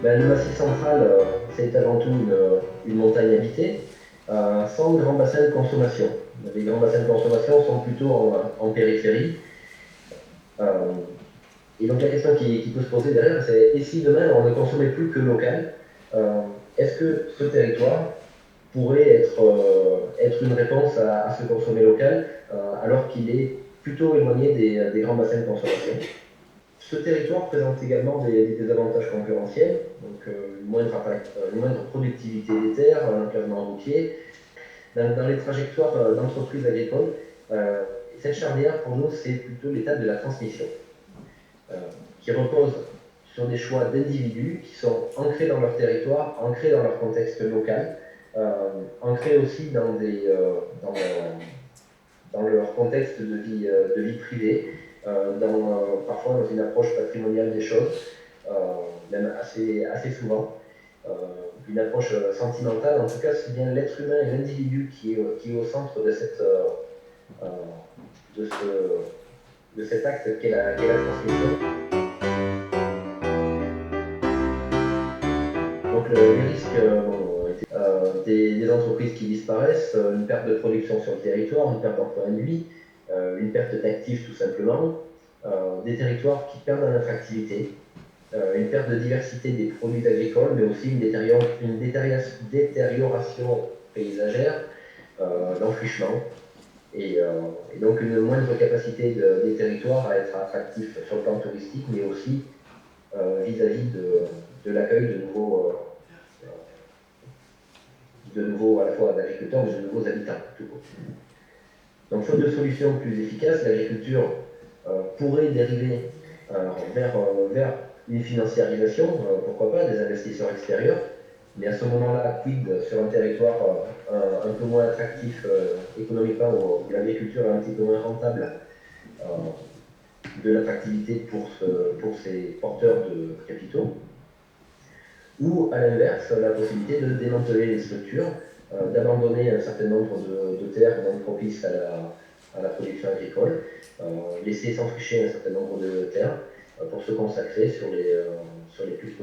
Ben, le Massif central, c'est avant tout une montagne habitée, sans grand bassin de consommation. Les grands bassins de consommation sont plutôt en périphérie. Euh, et donc la question qui peut se poser derrière, c'est et si demain on ne consommait plus que local, euh, est-ce que ce territoire pourrait être une réponse à ce consommer local, alors qu'il est plutôt éloigné des grands bassins de consommation? Ce territoire présente également des avantages concurrentiels, donc une moindre productivité des terres, un enclavement routier. Dans les trajectoires d'entreprises agricoles, euh, cette charnière, pour nous, c'est plutôt l'étape de la transmission, euh, qui repose sur des choix d'individus qui sont ancrés dans leur territoire, ancrés dans leur contexte local, ancrés aussi dans leur contexte de vie privée, parfois dans une approche patrimoniale des choses, euh, même assez souvent. Euh, une approche sentimentale, en tout cas, c'est bien l'être humain et l'individu qui est au centre euh, de, de cet acte qu'est la transmission. Donc les risques des entreprises qui disparaissent, une perte de production sur le territoire, une perte d'emploi induit, une perte d'actifs tout simplement, des territoires qui perdent en attractivité, une perte de diversité des produits agricoles, mais aussi une détérioration paysagère, l'enfrichement, et donc une moindre capacité des territoires à être attractifs sur le plan touristique, mais aussi vis-à-vis de l'accueil de nouveaux à la fois d'agriculteurs, mais de nouveaux habitants. Tout court. Donc, faute de solutions plus efficaces, l'agriculture pourrait dériver vers une financiarisation, pourquoi pas, des investisseurs extérieurs. Mais à ce moment-là, quid sur un territoire un peu moins attractif économiquement, où l'agriculture est un petit peu moins rentable, euh, de l'attractivité pour ces porteurs de capitaux, ou à l'inverse, la possibilité de démanteler les structures, d'abandonner un certain nombre de terres non propices à la production agricole, laisser s'enfricher un certain nombre de terres pour se consacrer sur les plus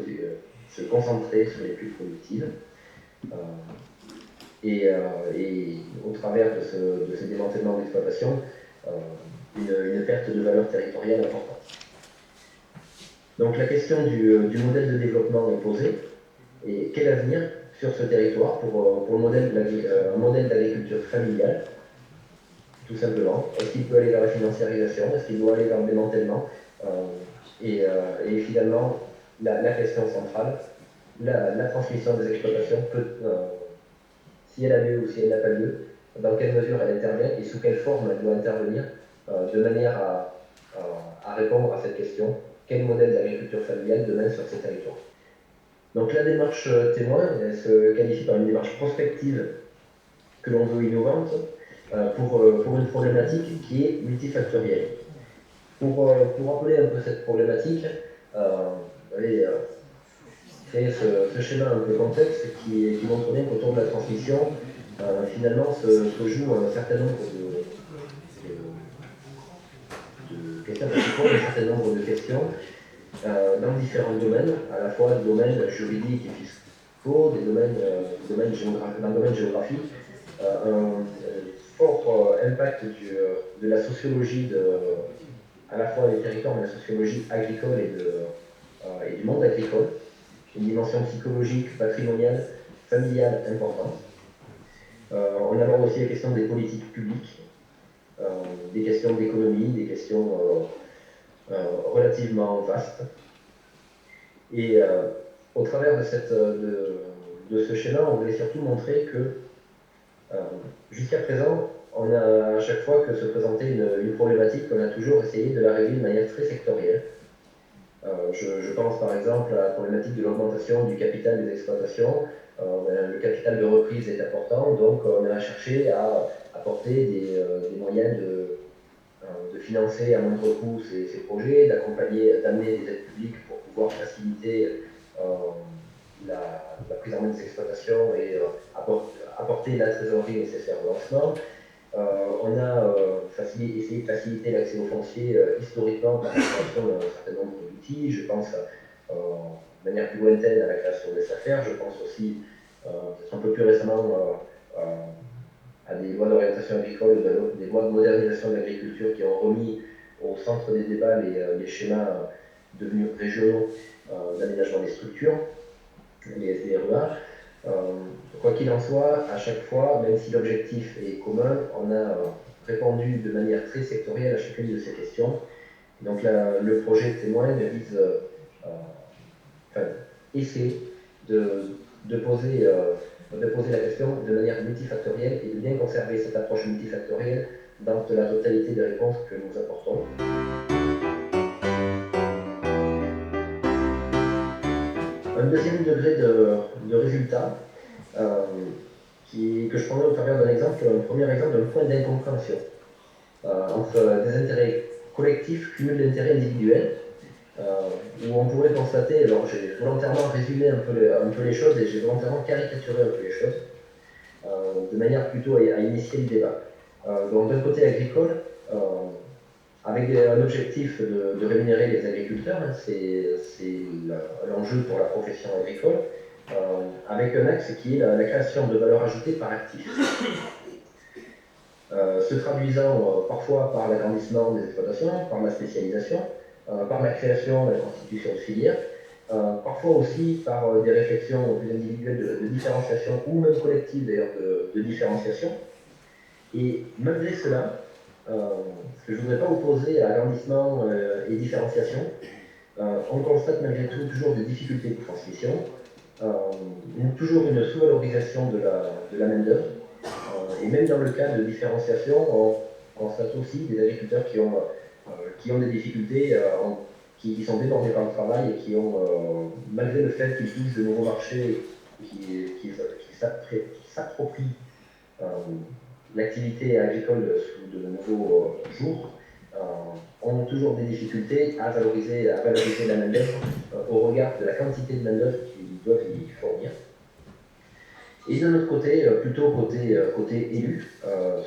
se concentrer sur les plus productives. Euh, et au travers de ce démantèlement d'exploitation, une perte de valeur territoriale importante. Donc la question du modèle de développement est posée. Et quel avenir sur ce territoire pour un modèle d'agriculture familiale, tout simplement? Est-ce qu'il peut aller vers la financiarisation? Est-ce qu'il doit aller vers le démantèlement? Et finalement, la question centrale, la transmission des exploitations si elle a lieu ou si elle n'a pas lieu, dans quelle mesure elle intervient et sous quelle forme elle doit intervenir, de manière à répondre à cette question: quel modèle d'agriculture familiale demain sur ces territoires? Donc la démarche témoin, elle se qualifie par une démarche prospective que l'on veut innovante pour une problématique qui est multifactorielle. Pour rappeler un peu cette problématique, allez, créer ce schéma un peu complexe qui montre bien qu'autour de la transmission, finalement, se joue un certain nombre de questions, un certain nombre de questions dans différents domaines, à la fois des domaines juridiques et fiscaux, dans le domaine géographique, un fort impact de la sociologie à la fois des territoires, mais la sociologie agricole et du monde agricole, une dimension psychologique, patrimoniale, familiale importante. On aborde aussi les questions des politiques publiques, euh, des questions d'économie, des questions relativement vastes. Et au travers de ce schéma, on voulait surtout montrer que jusqu'à présent, on a à chaque fois que se présentait une problématique, on a toujours essayé de la régler de manière très sectorielle. Je pense par exemple à la problématique de l'augmentation du capital des exploitations. Le capital de reprise est important, donc on a cherché à apporter des moyens de financer à moindre coût ces projets, d'amener des aides publiques pour pouvoir faciliter la prise en main des exploitations et apporter la trésorerie nécessaire au lancement. On a essayé de faciliter l'accès au foncier historiquement par la création d'un certain nombre d'outils. Je pense de manière plus lointaine à la création des SAFER. Je pense aussi, peut-être un peu plus récemment, à des lois d'orientation agricole, des lois de modernisation de l'agriculture qui ont remis au centre des débats les schémas devenus régionaux d'aménagement des structures, les SDREA. Quoi qu'il en soit, à chaque fois, même si l'objectif est commun, on a répondu de manière très sectorielle à chacune de ces questions. Donc là, le projet témoin vise, essaie de poser la question de manière multifactorielle et de bien conserver cette approche multifactorielle dans la totalité des réponses que nous apportons. Un deuxième degré de résultat, que je prendrai au travers d'un exemple, un premier exemple d'un point d'incompréhension entre des intérêts collectifs, cumul d'intérêts individuels, où on pourrait constater, alors j'ai volontairement résumé un peu les choses et j'ai volontairement caricaturé un peu les choses, de manière plutôt à initier le débat. Donc d'un côté agricole, avec un objectif de rémunérer les agriculteurs, hein, c'est l'enjeu pour la profession agricole, avec un axe qui est la création de valeur ajoutée par actif. Se traduisant parfois par l'agrandissement des exploitations, par la spécialisation, par la création et la constitution de filières, parfois aussi par des réflexions plus individuelles de différenciation ou même collectives d'ailleurs de différenciation. Et malgré cela, ce que je ne voudrais pas opposer à agrandissement et différenciation, on constate malgré tout toujours des difficultés de transmission, toujours une sous-valorisation de la main-d'œuvre. Et même dans le cas de différenciation, on constate aussi des agriculteurs qui ont des difficultés, qui sont débordés par le travail et qui ont, malgré le fait qu'ils touchent de nouveaux marchés, qui s'approprient l'activité agricole sous de nouveaux jours, ont toujours des difficultés à valoriser la main-d'œuvre au regard de la quantité de main-d'œuvre qu'ils doivent y fournir. Et d'un autre côté, plutôt côté élu,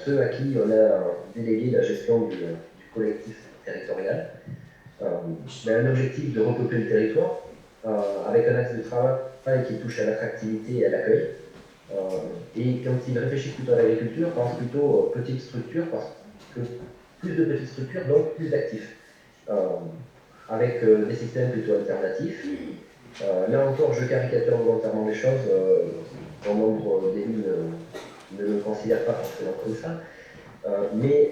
ceux à qui on a délégué la gestion du collectif territorial, un objectif de repeupler le territoire, avec un axe de travail qui touche à l'attractivité et à l'accueil. Et quand il réfléchit plutôt à l'agriculture, pense plutôt aux petites structures, parce que plus de petites structures, donc plus d'actifs, avec des systèmes plutôt alternatifs. Là encore, je caricature volontairement les choses. Bon nombre d'élus ne le considèrent pas forcément comme ça. Mais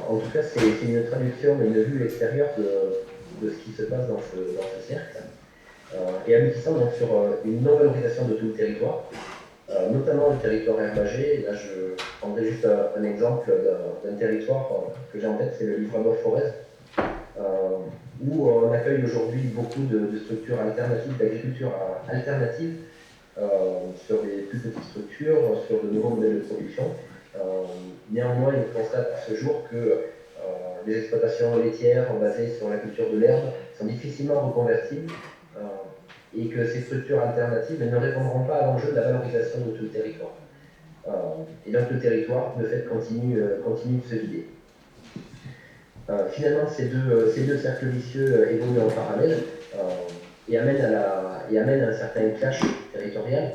en tout cas, c'est une traduction, une vue extérieure de ce qui se passe dans ce cercle. Et aboutissant donc sur une non-valorisation de tout le territoire, notamment le territoire herbagé. Là, je prendrai juste un exemple d'un territoire que j'ai en tête, c'est le Livradois-Forez, où on accueille aujourd'hui beaucoup de structures alternatives, d'agriculture alternative, sur des plus petites structures, sur de nouveaux modèles de production. Néanmoins, il constate à ce jour que les exploitations laitières basées sur la culture de l'herbe sont difficilement reconvertibles et que ces structures alternatives ne répondront pas à l'enjeu de la valorisation de tout le territoire. Et donc le territoire, de fait, continue de se vider. Finalement, ces deux cercles vicieux évoluent en parallèle et amènent un certain clash territorial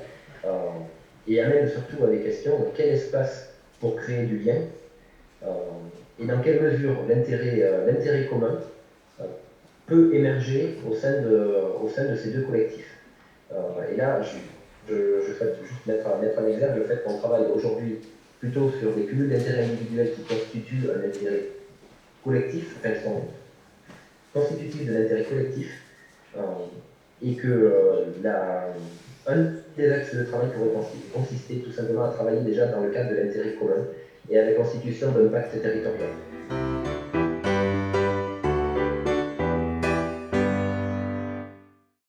et amènent surtout à des questions de quel espace pour créer du lien et dans quelle mesure l'intérêt commun peut émerger au sein de ces deux collectifs. Et là, je souhaite juste mettre en exergue le fait qu'on travaille aujourd'hui plutôt sur des cumuls d'intérêts individuels qui constituent un intérêt collectif, enfin, sont constitutifs de l'intérêt collectif, et que un des axes de travail pourrait consister tout simplement à travailler déjà dans le cadre de l'intérêt commun et à la constitution d'un pacte territorial.